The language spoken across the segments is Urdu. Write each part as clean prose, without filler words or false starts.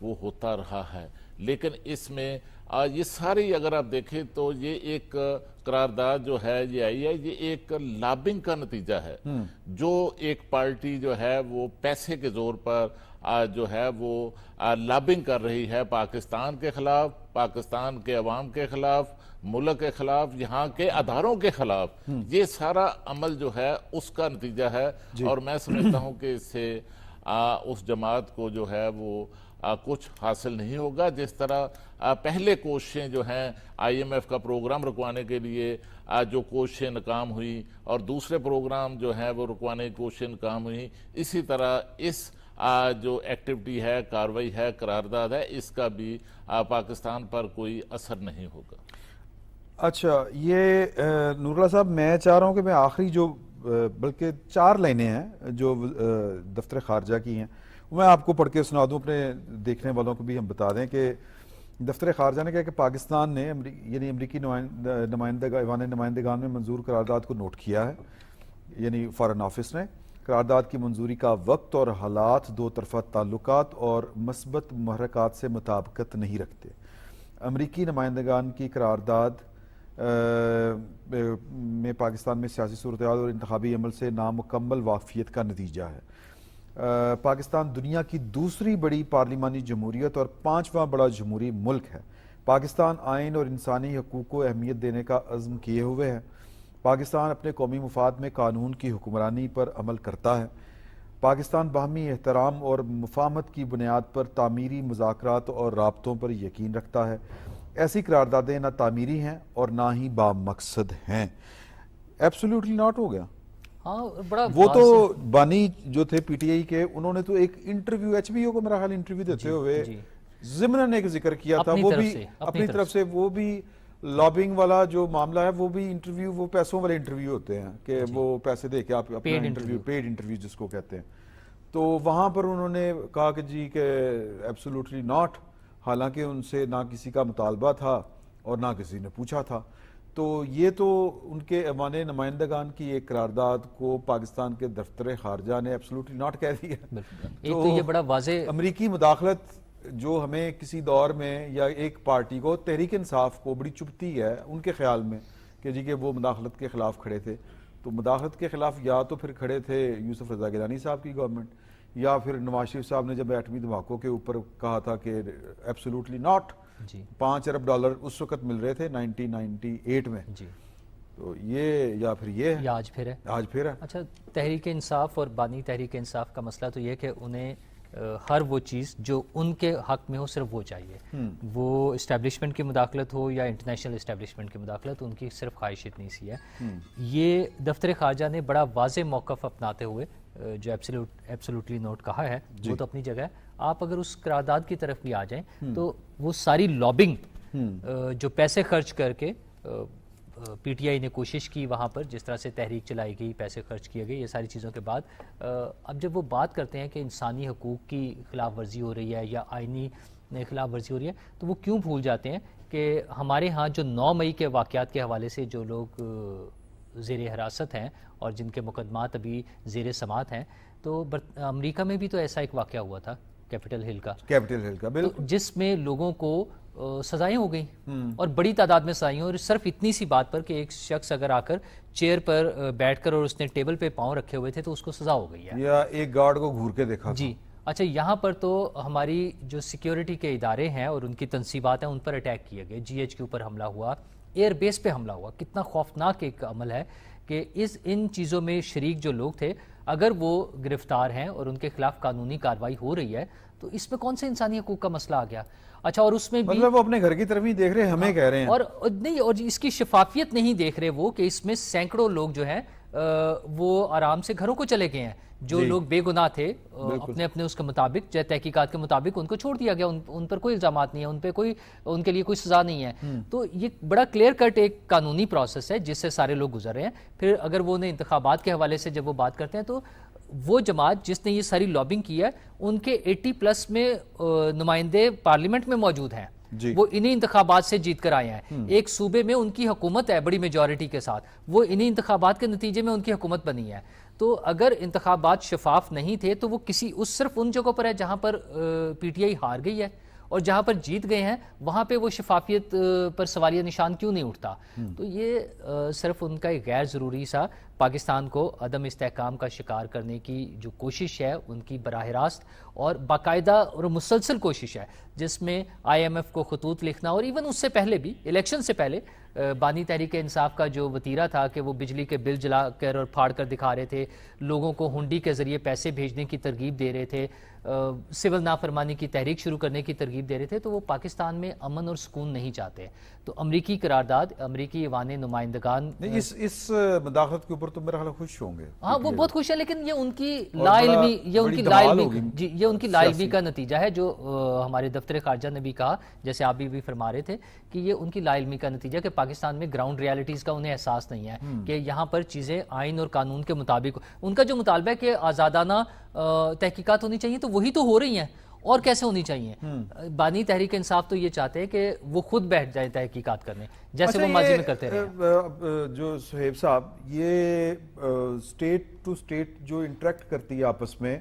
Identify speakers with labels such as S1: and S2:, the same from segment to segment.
S1: وہ ہوتا رہا ہے، لیکن اس میں یہ ساری اگر آپ دیکھیں تو یہ ایک قرارداد جو ہے یہ آئی ہے، یہ ایک لابنگ کا نتیجہ ہے، جو ایک پارٹی جو ہے وہ پیسے کے زور پر جو ہے وہ لابنگ کر رہی ہے پاکستان کے خلاف، پاکستان کے عوام کے خلاف، ملک کے خلاف، یہاں کے اداروں کے خلاف، یہ سارا عمل جو ہے اس کا نتیجہ ہے۔ اور میں سمجھتا ہوں کہ اس سے اس جماعت کو جو ہے وہ کچھ حاصل نہیں ہوگا۔ جس طرح پہلے کوششیں جو ہیں IMF کا پروگرام رکوانے کے لیے جو کوششیں ناکام ہوئی، اور دوسرے پروگرام جو ہیں وہ رکوانے کی کوششیں ناکام ہوئی، اسی طرح اس جو ایکٹیویٹی ہے، کارروائی ہے، قرارداد ہے، اس کا بھی پاکستان پر کوئی اثر نہیں ہوگا۔
S2: اچھا، یہ نور اللہ صاحب، میں چاہ رہا ہوں کہ میں آخری جو بلکہ 4 لائنیں ہیں جو دفتر خارجہ کی ہیں، میں آپ کو پڑھ کے سنا دوں، اپنے دیکھنے والوں کو بھی ہم بتا دیں کہ دفتر خارجہ نے کہا کہ پاکستان نے یعنی امریکی ایوان نمائندگان میں منظور قرارداد کو نوٹ کیا ہے، یعنی فارن آفس نے۔ قرارداد کی منظوری کا وقت اور حالات دو طرفہ تعلقات اور مثبت محرکات سے مطابقت نہیں رکھتے۔ امریکی نمائندگان کی قرارداد میں پاکستان میں سیاسی صورتحال اور انتخابی عمل سے نامکمل واقفیت کا نتیجہ ہے۔ پاکستان دنیا کی دوسری بڑی پارلیمانی جمہوریت اور 5واں بڑا جمہوری ملک ہے۔ پاکستان آئین اور انسانی حقوق کو اہمیت دینے کا عزم کیے ہوئے ہے۔ پاکستان اپنے قومی مفاد میں قانون کی حکمرانی پر عمل کرتا ہے۔ پاکستان باہمی احترام اور مفاہمت کی بنیاد پر تعمیری مذاکرات اور رابطوں پر یقین رکھتا ہے۔ ایسی قراردادیں نہ تعمیری ہیں اور نہ ہی بامقصد ہیں۔ ایبسولوٹلی ناٹ ہو گیا۔
S3: ہاں، بڑا
S2: وہ تو بانی جو تھے پی ٹی آئی کے، انہوں نے تو ایک انٹرویو HBO کو میرا خیال انٹرویو دیتے ہوئے ضمناً ایک ذکر کیا تھا، وہ بھی اپنی طرف سے، وہ بھی لابنگ والا جو معاملہ ہے، وہ بھی انٹرویو، وہ پیسوں والے انٹرویو ہوتے ہیں کہ وہ پیسے دے کے آپ اپنا انٹرویو، پیڈ انٹرویو جس کو کہتے ہیں، تو وہاں پر انہوں نے کہا کہ جی کہ ایبسولوٹلی ناٹ، حالانکہ ان سے نہ کسی کا مطالبہ تھا اور نہ کسی نے پوچھا تھا۔ تو یہ تو ان کے ایوان نمائندگان کی ایک قرارداد کو پاکستان کے دفتر خارجہ نے ایبسولوٹلی ناٹ کہہ دیا۔
S3: تو یہ بڑا واضح
S2: امریکی مداخلت جو ہمیں کسی دور میں، یا ایک پارٹی کو، تحریک انصاف کو بڑی چبھتی ہے ان کے خیال میں کہ جی کہ وہ مداخلت کے خلاف کھڑے تھے، تو مداخلت کے خلاف یا تو پھر کھڑے تھے یوسف رضا گیلانی صاحب کی گورنمنٹ، یا پھر نواز شریف صاحب نے جب ایٹمی دھماکوں کے اوپر کہا تھا کہ ایبسولوٹلی ناٹ، $5 ارب اس وقت مل رہے تھے 1998 میں، تو یہ یا پھر یہ
S3: آج پھر ہے،
S2: آج پھر ہے۔
S3: اچھا، تحریک انصاف اور بانی تحریک انصاف کا مسئلہ تو یہ کہ انہیں ہر وہ چیز جو ان کے حق میں ہو صرف وہ چاہیے، وہ اسٹیبلشمنٹ کی مداخلت ہو یا انٹرنیشنل اسٹیبلشمنٹ کی مداخلت، ان کی صرف خواہش اتنی سی ہے۔ یہ دفتر خارجہ نے بڑا واضح موقف اپناتے ہوئے جو ایبسولوٹلی نوٹ کہا ہے، وہ تو اپنی جگہ ہے۔ آپ اگر اس قرارداد کی طرف بھی آ جائیں تو وہ ساری لابنگ جو پیسے خرچ کر کے پی ٹی آئی نے کوشش کی وہاں پر، جس طرح سے تحریک چلائی گئی، پیسے خرچ کیے گئے، یہ ساری چیزوں کے بعد اب جب وہ بات کرتے ہیں کہ انسانی حقوق کی خلاف ورزی ہو رہی ہے یا آئینی خلاف ورزی ہو رہی ہے، تو وہ کیوں بھول جاتے ہیں کہ ہمارے ہاں جو 9 مئی کے واقعات کے حوالے سے جو لوگ زیر حراست ہیں اور جن کے مقدمات ابھی زیر سماعت ہیں، تو امریکہ میں بھی تو ایسا ایک واقعہ ہوا تھا کیپٹل ہل کا بالکل، جس میں لوگوں کو سزائیں ہو گئیں اور بڑی تعداد میں سزائیں، اور صرف اتنی سی بات پر کہ ایک شخص اگر آ کر چیئر پر بیٹھ کر اور اس نے ٹیبل پہ پاؤں رکھے ہوئے تھے تو اس کو سزا ہو گئی ہے، یا
S2: ایک گارڈ کو گھور کے دیکھا۔
S3: جی اچھا، یہاں پر تو ہماری جو سیکیورٹی کے ادارے ہیں اور ان کی تنصیبات ہیں، ان پر اٹیک کیے گئے، GH کے اوپر حملہ ہوا، ایئر بیس پہ حملہ ہوا۔ کتنا خوفناک ایک عمل ہے کہ ان چیزوں میں شریک جو لوگ تھے اگر وہ گرفتار ہیں اور ان کے خلاف قانونی کارروائی ہو رہی ہے، تو اس میں کون سے انسانی حقوق کا مسئلہ آ گیا؟ اچھا، اور اس میں بھی
S2: مطلب وہ اپنے گھر کی طرف ہی دیکھ رہے، ہمیں کہہ رہے ہیں،
S3: اور نہیں، اور اس کی شفافیت نہیں دیکھ رہے وہ، کہ اس میں سینکڑوں لوگ جو ہیں وہ آرام سے گھروں کو چلے گئے ہیں، جو لوگ بے گناہ تھے اپنے اپنے اس کے مطابق، جے تحقیقات کے مطابق ان کو چھوڑ دیا گیا، ان پر کوئی الزامات نہیں ہیں، ان کے لیے کوئی سزا نہیں ہے۔ تو یہ بڑا کلیئر کٹ ایک قانونی پروسیس ہے جس سے سارے لوگ گزر رہے ہیں۔ پھر اگر وہ انہیں انتخابات کے حوالے سے جب وہ بات کرتے ہیں، تو وہ جماعت جس نے یہ ساری لابنگ کی ہے، ان کے 80+ میں نمائندے پارلیمنٹ میں موجود ہیں، وہ انہی انتخابات سے جیت کر آئے ہیں. ایک صوبے میں ان کی حکومت ہے بڑی میجورٹی کے ساتھ, وہ انہی انتخابات کے نتیجے میں ان کی حکومت بنی ہے. تو اگر انتخابات شفاف نہیں تھے تو وہ کسی صرف ان جگہوں پر ہے جہاں پر پی ٹی آئی ہار گئی ہے, اور جہاں پر جیت گئے ہیں وہاں پہ وہ شفافیت پر سوالیہ نشان کیوں نہیں اٹھتا. تو یہ صرف ان کا ایک غیر ضروری سا پاکستان کو عدم استحکام کا شکار کرنے کی جو کوشش ہے ان کی براہ راست اور باقاعدہ اور مسلسل کوشش ہے, جس میں آئی ایم ایف کو خطوط لکھنا, اور ایون اس سے پہلے بھی الیکشن سے پہلے بانی تحریک انصاف کا جو وتیرہ تھا کہ وہ بجلی کے بل جلا کر اور پھاڑ کر دکھا رہے تھے, لوگوں کو ہنڈی کے ذریعے پیسے بھیجنے کی ترغیب دے رہے تھے, سول نافرمانی کی تحریک شروع کرنے کی ترغیب دے رہے تھے, تو وہ پاکستان میں امن اور سکون نہیں چاہتے. تو امریکی قرارداد, امریکی ایوان نمائندگان
S2: اس مداخلت کے اوپر تو میرا خیال خوش ہوں گے.
S3: ہاں وہ بہت خوش ہیں, لیکن یہ ان کی لا علمی, یہ ان کی لا علمی کا نتیجہ ہے, جو ہمارے دفتر خارجہ نے بھی کہا, جیسے آپ بھی فرما رہے تھے کہ یہ ان کی لا علمی کا نتیجہ کہ پاکستان میں گراؤنڈ ریالٹیز کا انہیں احساس نہیں ہے کہ یہاں پر چیزیں آئین اور قانون کے مطابق. ان کا جو مطالبہ ہے کہ آزادانہ تحقیقات ہونی چاہیے, تو وہی تو ہو رہی ہیں, اور کیسے ہونی چاہیے. بانی تحریک انصاف تو یہ چاہتے ہیں کہ وہ خود بیٹھ جائیں تحقیقات کرنے, جیسے وہ ماضی میں کرتے رہے.
S2: جو صہیب صاحب, یہ سٹیٹ ٹو سٹیٹ جو انٹریکٹ کرتی ہے آپس میں,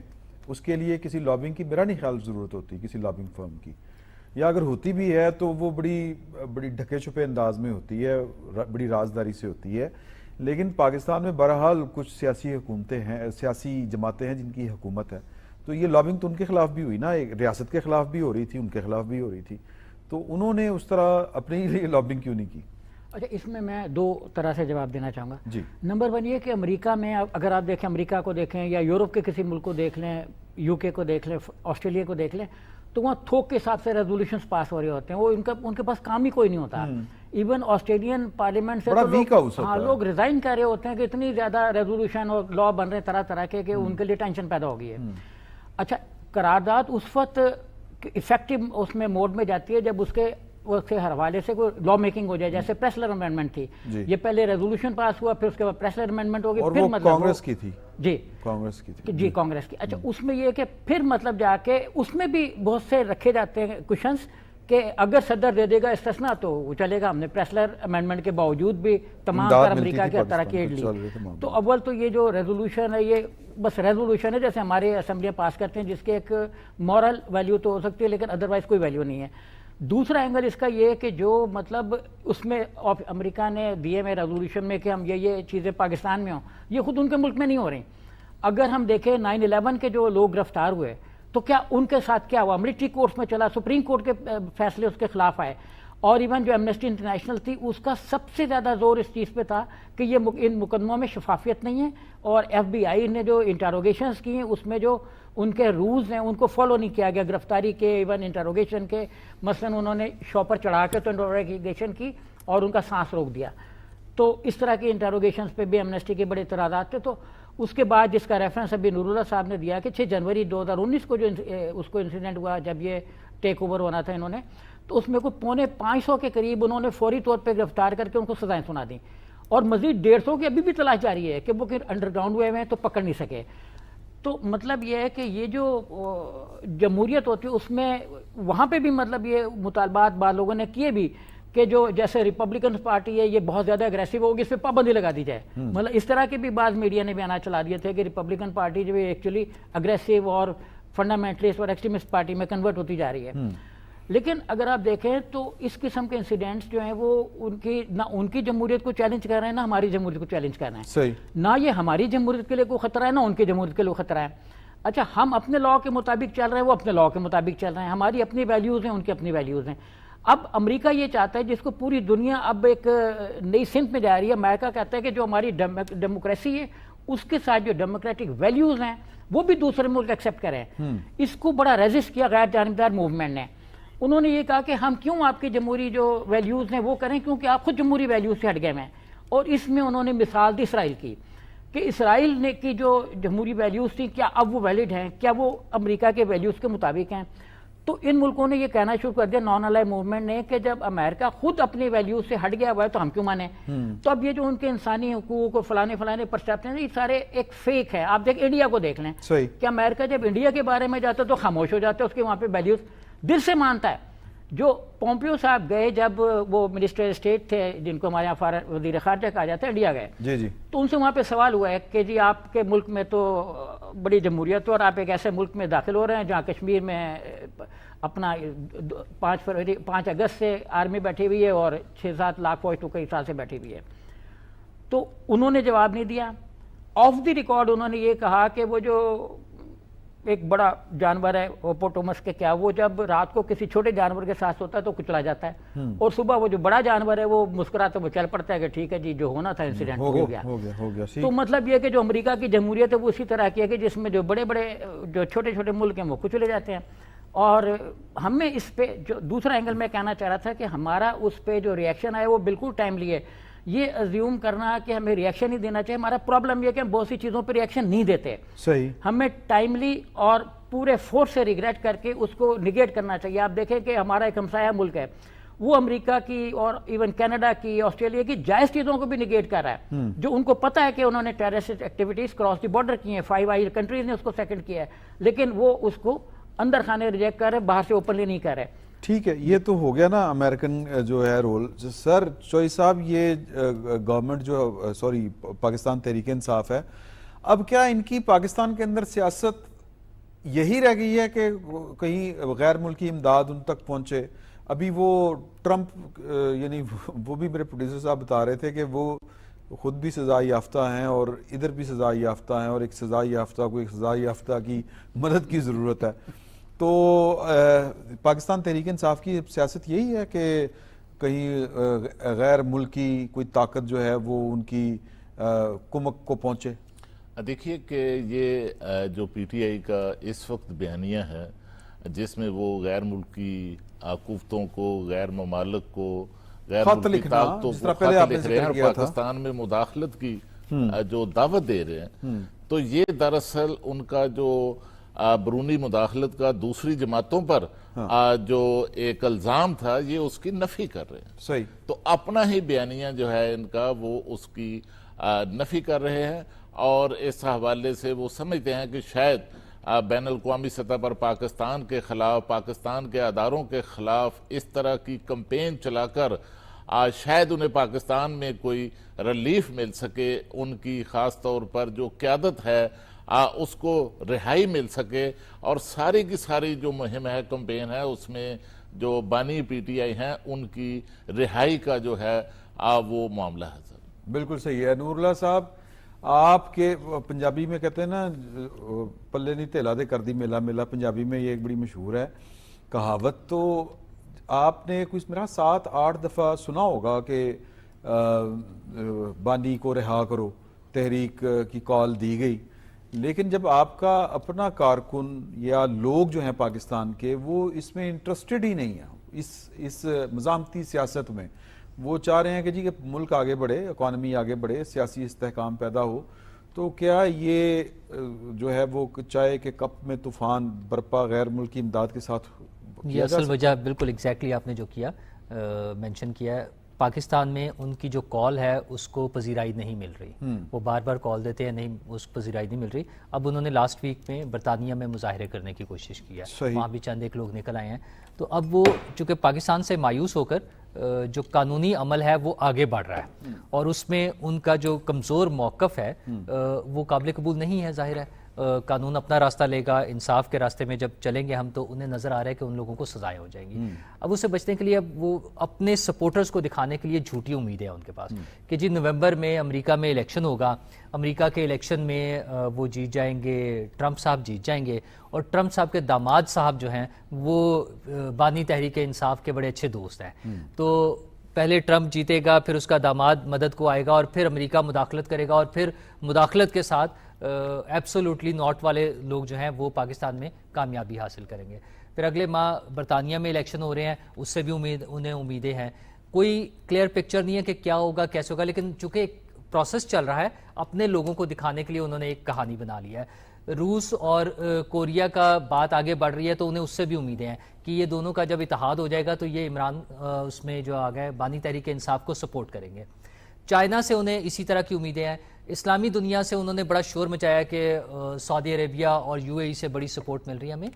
S2: اس کے لیے کسی لابنگ کی میرا نہیں خیال ضرورت ہوتی, کسی لابنگ فرم کی, یا اگر ہوتی بھی ہے تو وہ بڑی ڈھکے چھپے انداز میں ہوتی ہے, بڑی رازداری سے ہوتی ہے. لیکن پاکستان میں بہرحال کچھ سیاسی حکومتیں ہیں, سیاسی جماعتیں ہیں جن کی حکومت ہے, تو یہ لابنگ تو ان کے خلاف بھی ہوئی نا, ایک ریاست کے خلاف بھی ہو رہی تھی, ان کے خلاف بھی ہو رہی تھی, تو انہوں نے اس طرح اپنے لیے لابنگ کیوں نہیں کی؟
S4: اچھا, اس میں دو طرح سے جواب دینا چاہوں گا.
S2: جی,
S4: نمبر ون یہ کہ امریکہ میں اگر آپ دیکھیں, امریکہ کو دیکھیں یا یورپ کے کسی ملک کو دیکھ لیں, یو کے کو دیکھ لیں, آسٹریلیا کو دیکھ لیں, تو وہاں تھوک کے حساب سے ریزولوشنز پاس ہو رہے ہوتے ہیں, وہ ان کے پاس کام ہی کوئی نہیں ہوتا. ایون آسٹریلین پارلیمنٹ سے لوگ ریزائن کر رہے ہوتے ہیں کہ اتنی زیادہ ریزولوشن اور لا بن رہے طرح طرح کے کہ ان کے لیے ٹینشن پیدا ہو گئی ہے. اچھا, قرارداد اس وقت افیکٹو اس میں موڈ میں جاتی ہے جب اس کے حوالے سے کوئی لا میکنگ ہو جائے, جیسے پریسلر امینڈمنٹ تھی, یہ پہلے ریزولوشن پاس ہوا, پھر اس کے بعد پریسلر امینڈمنٹ ہوگی, پھر مطلب
S2: کانگریس کی تھی.
S4: جی, کانگریس کی. اچھا, اس میں یہ کہ پھر مطلب جا کے اس میں بھی بہت سے رکھے جاتے ہیں کوشچنس کہ اگر صدر دے دے گا استثنا تو وہ چلے گا. ہم نے پریسلر امینڈمنٹ کے باوجود بھی تمام تر امریکہ کی طرح کی ایڈ لی. تو اول تو یہ جو ریزولوشن ہے, یہ بس ریزولوشن ہے, جیسے ہمارے اسمبلیاں پاس کرتے ہیں, جس کے ایک مورل ویلیو تو ہو سکتی ہے لیکن ادروائز کوئی ویلیو نہیں ہے. دوسرا اینگل اس کا یہ ہے کہ جو مطلب اس میں امریکہ نے دیے میں ریزولوشن میں کہ ہم یہ چیزیں پاکستان میں ہوں, یہ خود ان کے ملک میں نہیں ہو رہی. اگر ہم دیکھیں 9/11 کے جو لوگ گرفتار ہوئے تو کیا ان کے ساتھ کیا ہوا, ملٹری کورٹس میں چلا, سپریم کورٹ کے فیصلے اس کے خلاف آئے, اور ایون جو ایمنسٹی انٹرنیشنل تھی اس کا سب سے زیادہ زور اس چیز پہ تھا کہ یہ ان مقدموں میں شفافیت نہیں ہے, اور ایف بی آئی نے جو انٹروگیشنز کی ہیں اس میں جو ان کے رولز ہیں ان کو فالو نہیں کیا گیا, گرفتاری کے ایون انٹروگیشن کے. مثلا انہوں نے شاپر چڑھا کے تو انٹروگیشن کی اور ان کا سانس روک دیا, تو اس طرح کی انٹروگیشنز پہ بھی ایمنسٹی کے بڑے اعتراضات تھے. تو اس کے بعد جس کا ریفرنس ابھی نور اللہ صاحب نے دیا کہ 6 جنوری 2019 کو جو اس کو انسیڈنٹ ہوا جب یہ ٹیک اوور ہونا تھا انہوں نے, تو اس میں کوئی 550 کے قریب انہوں نے فوری طور پہ گرفتار کر کے ان کو سزائیں سنا دیں, اور مزید 150 کی ابھی بھی تلاش جاری ہے کہ وہ انڈر گراؤنڈ ہوئے ہیں تو پکڑ نہیں سکے. تو مطلب یہ ہے کہ یہ جو جمہوریت ہوتی ہے اس میں وہاں پہ بھی مطلب یہ مطالبات بعض لوگوں نے کیے بھی کہ جو جیسے ریپبلکن پارٹی ہے یہ بہت زیادہ اگریسو ہوگی, اس پہ پابندی لگا دی جائے. مطلب اس طرح کے بھی بعض میڈیا نے بیانات چلا دیے تھے کہ ریپبلکن پارٹی جو ہے ایکچولی اگریسو اور فنڈامنٹلسٹ اور ایکسٹریمسٹ پارٹی میں کنورٹ ہوتی جا رہی ہے. لیکن اگر آپ دیکھیں تو اس قسم کے انسیڈنٹس جو ہیں وہ نہ ان کی جمہوریت کو چیلنج کر رہے ہیں, نہ ہماری جمہوریت کو چیلنج کر رہے ہیں. نہ یہ ہماری جمہوریت کے لیے کوئی خطرہ ہے, نہ ان کی جمہوریت کے لیے خطرہ ہے. اچھا, ہم اپنے لا کے مطابق چل رہے ہیں, وہ اپنے لا کے مطابق چل رہے ہیں, ہماری اپنی ویلیوز ہیں, ان کی اپنی ویلیوز ہیں. اب امریکہ یہ چاہتا ہے, جس کو پوری دنیا اب ایک نئی سمت میں جا رہی ہے, امریکہ کہتا ہے کہ جو ہماری ڈیموکریسی ہے اس کے ساتھ جو ڈیموکریٹک ویلیوز ہیں وہ بھی دوسرے ملک ایکسیپٹ کریں. اس کو بڑا ریزسٹ کیا غیر جانبدار موومنٹ نے. انہوں نے یہ کہا کہ ہم کیوں آپ کی جمہوری جو ویلیوز ہیں وہ کریں, کیونکہ آپ خود جمہوری ویلیوز سے ہٹ گئے ہیں. اور اس میں انہوں نے مثال دی اسرائیل کی کہ اسرائیل نے کی جو جمہوری ویلیوز تھیں کیا اب وہ ویلڈ ہیں, کیا وہ امریکہ کے ویلیوز کے مطابق ہیں. تو ان ملکوں نے یہ کہنا شروع کر دیا, نان الائی موومنٹ نے, کہ جب امریکہ خود اپنی ویلیوز سے ہٹ گیا ہوا ہے تو ہم کیوں مانیں. تو اب یہ جو ان کے انسانی حقوق اور فلانے پرسپشن یہ سارے ایک فیک ہے. آپ دیکھ انڈیا کو دیکھ لیں کہ امریکہ جب انڈیا کے بارے میں جاتا ہے تو خاموش ہو جاتا ہے, اس کے وہاں پہ ویلیوز دل سے مانتا ہے. جو پومپیو صاحب گئے جب وہ منسٹر اسٹیٹ تھے جن کو ہمارے یہاں وزیر خارجہ کہا جاتا ہے، انڈیا گئے،
S2: جی جی،
S4: تو ان سے وہاں پہ سوال ہوا ہے کہ جی آپ کے ملک میں تو بڑی جمہوریت اور آپ ایک ایسے ملک میں داخل ہو رہے ہیں جہاں کشمیر میں اپنا 5 اگست سے آرمی بیٹھی ہوئی ہے اور 6-7 لاکھ فوج تو کئی سال سے بیٹھی ہوئی ہے. تو انہوں نے جواب نہیں دیا. آف دی ریکارڈ انہوں نے یہ کہا کہ وہ جو ایک بڑا جانور ہے اوپوٹومس کے کیا، وہ جب رات کو کسی چھوٹے جانور کے ساتھ ہوتا ہے تو کچلا جاتا ہے، اور صبح وہ جو بڑا جانور ہے وہ مسکراتا وہ چل پڑتا ہے کہ ٹھیک ہے جی جو ہونا تھا انسیڈنٹ ہو گیا. تو مطلب یہ کہ جو امریکہ کی جمہوریت ہے وہ اسی طرح کی ہے کہ جس میں جو بڑے بڑے جو چھوٹے چھوٹے ملک ہیں وہ کچلے جاتے ہیں. اور ہمیں اس پہ جو دوسرا اینگل میں کہنا چاہ رہا تھا کہ ہمارا اس پہ جو ریئیکشن آیا وہ بالکل ٹائملی ہے. یہ ازیوم کرنا کہ ہمیں ریئیکشن نہیں دینا چاہیے، ہمارا پرابلم یہ کہ ہم بہت سی چیزوں پہ ریئیکشن نہیں دیتے.
S2: صحیح،
S4: ہمیں ٹائملی اور پورے فورس سے ریگریٹ کر کے اس کو نگیٹ کرنا چاہیے. آپ دیکھیں کہ ہمارا ایک ہمسایہ ملک ہے، وہ امریکہ کی اور ایون کینیڈا کی آسٹریلیا کی جائز چیزوں کو بھی نگیٹ کر رہا ہے، جو ان کو پتا ہے کہ انہوں نے terrorist activities cross the border کی ہیں، 5 آئی کنٹریز نے اس کو سیکنڈ کیا ہے، لیکن وہ اس کو اندر خانے ریجیکٹ کر رہے، باہر سے اوپنلی نہیں کر رہے.
S2: ٹھیک ہے، یہ تو ہو گیا نا امریکن جو ہے رول. سر چوئی صاحب، یہ گورنمنٹ جو سوری پاکستان تحریک انصاف ہے، اب کیا ان کی پاکستان کے اندر سیاست یہی رہ گئی ہے کہ کہیں غیر ملکی امداد ان تک پہنچے؟ ابھی وہ ٹرمپ یعنی وہ بھی میرے پروڈیوسر صاحب بتا رہے تھے کہ وہ خود بھی سزائی یافتہ ہیں اور ادھر بھی سزائی یافتہ ہیں، اور ایک سزائی یافتہ کی مدد کی ضرورت ہے. تو پاکستان تحریک انصاف کی سیاست یہی ہے کہ کہیں غیر ملکی کوئی طاقت جو ہے وہ ان کی کمک کو پہنچے؟
S1: دیکھیے کہ یہ جو پی ٹی آئی کا اس وقت بیانیہ ہے جس میں وہ غیر ملکی قوتوں کو، غیر ممالک کو، غیر ملکی طاقتوں کو خط لکھ رہے ہیں اور پاکستان میں مداخلت کی جو دعوت دے رہے ہیں، تو یہ دراصل ان کا جو برونی مداخلت کا دوسری جماعتوں پر جو ایک الزام تھا، یہ اس کی نفی کر رہے ہیں.
S2: صحیح.
S1: تو اپنا ہی بیانیہ جو ہے ان کا وہ اس کی نفی کر رہے ہیں، اور اس حوالے سے وہ سمجھتے ہیں کہ شاید بین الاقوامی سطح پر پاکستان کے خلاف، پاکستان کے اداروں کے خلاف اس طرح کی کمپین چلا کر شاید انہیں پاکستان میں کوئی ریلیف مل سکے، ان کی خاص طور پر جو قیادت ہے اس کو رہائی مل سکے، اور ساری کی ساری جو مہم ہے، کمپین ہے، اس میں جو بانی پی ٹی آئی ہیں ان کی رہائی کا جو ہے وہ معاملہ ہے. سر
S2: بالکل صحیح ہے. نور اللہ صاحب، آپ کے پنجابی میں کہتے ہیں نا پلے نہیں تیلا دے کر دی میلا میلا، پنجابی میں یہ ایک بڑی مشہور ہے کہاوت. تو آپ نے کچھ میرا 7-8 دفعہ سنا ہوگا کہ بانی کو رہا کرو، تحریک کی کال دی گئی، لیکن جب آپ کا اپنا کارکن یا لوگ جو ہیں پاکستان کے وہ اس میں انٹرسٹڈ ہی نہیں ہیں، اس مزاحمتی سیاست میں، وہ چاہ رہے ہیں کہ جی کہ ملک آگے بڑھے، اکانومی آگے بڑھے، سیاسی استحکام پیدا ہو، تو کیا یہ جو ہے وہ چاہے کہ کپ میں طوفان برپا غیر ملکی امداد کے ساتھ؟
S3: یہ اصل وجہ بالکل ایگزیکٹلی آپ نے جو کیا مینشن کیا ہے، پاکستان میں ان کی جو کال ہے اس کو پذیرائی نہیں مل رہی. وہ بار بار کال دیتے ہیں، نہیں اس پذیرائی نہیں مل رہی. اب انہوں نے لاسٹ ویک میں برطانیہ میں مظاہرے کرنے کی کوشش کی ہے، وہاں بھی چند ایک لوگ نکل آئے ہیں. تو اب وہ چونکہ پاکستان سے مایوس ہو کر جو قانونی عمل ہے وہ آگے بڑھ رہا ہے، اور اس میں ان کا جو کمزور موقف ہے وہ قابل قبول نہیں ہے. ظاہر ہے قانون اپنا راستہ لے گا، انصاف کے راستے میں جب چلیں گے ہم تو انہیں نظر آ رہا ہے کہ ان لوگوں کو سزائیں ہو جائیں گی. اب اسے بچنے کے لیے اب وہ اپنے سپورٹرز کو دکھانے کے لیے جھوٹی امیدیں ہیں ان کے پاس کہ جی نومبر میں امریکہ میں الیکشن ہوگا، امریکہ کے الیکشن میں وہ جیت جائیں گے، ٹرمپ صاحب جیت جائیں گے، اور ٹرمپ صاحب کے داماد صاحب جو ہیں وہ بانی تحریک انصاف کے بڑے اچھے دوست ہیں. تو پہلے ٹرمپ جیتے گا، پھر اس کا داماد مدد کو آئے گا، اور پھر امریکہ مداخلت کرے گا، اور پھر مداخلت کے ساتھ ایبسولوٹلی ناٹ والے لوگ جو ہیں وہ پاکستان میں کامیابی حاصل کریں گے. پھر اگلے ماہ برطانیہ میں الیکشن ہو رہے ہیں، اس سے بھی انہیں امیدیں ہیں. کوئی کلیئر پکچر نہیں ہے کہ کیا ہوگا، کیسے ہوگا، لیکن چونکہ ایک پروسیس چل رہا ہے، اپنے لوگوں کو دکھانے کے لیے انہوں نے ایک کہانی بنا لی ہے. روس اور کوریا کا بات آگے بڑھ رہی ہے تو انہیں اس سے بھی امیدیں ہیں کہ یہ دونوں کا جب اتحاد ہو جائے گا تو یہ عمران اس میں جو آ گئے بانی تحریک انصاف کو سپورٹ کریں گے. چائنا سے انہیں اسی طرح کی امیدیں ہیں. اسلامی دنیا سے انہوں نے بڑا شور مچایا کہ سعودی عربیہ اور UAE سے بڑی سپورٹ مل رہی ہے ہمیں.